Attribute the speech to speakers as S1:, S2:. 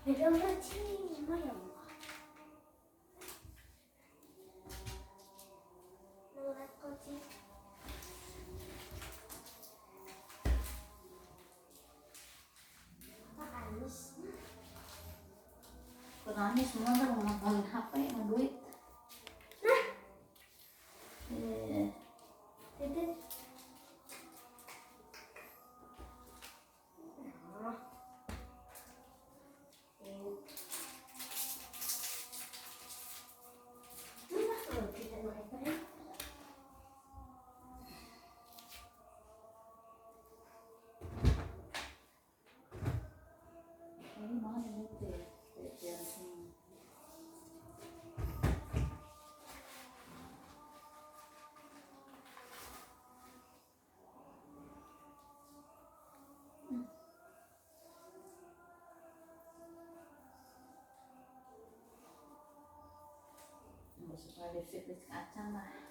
S1: Ilang racini mayam. Nulat ko si paalis na.
S2: Kurangnya semua kan ngomongin HP sama duit.
S1: Nah,
S2: Eh,
S1: titit.
S2: ini mana duit deh? Duit yang sini. Nggak suka lipstick kacang lah.